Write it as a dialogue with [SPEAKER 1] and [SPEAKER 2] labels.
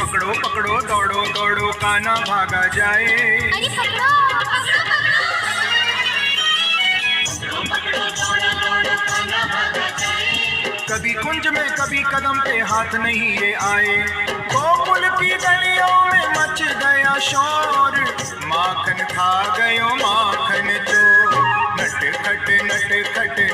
[SPEAKER 1] पकड़ो पकड़ो दौड़ो दौड़ो कान्हा भागा जाए।
[SPEAKER 2] अरे पकड़ो पकड़ो पकड़ो।
[SPEAKER 1] कभी कुंज में कभी कदम पे हाथ नहीं ये आए। गोकुल की गलियों में मच गया शोर, माखन खा गयो माखन चोर। नट खट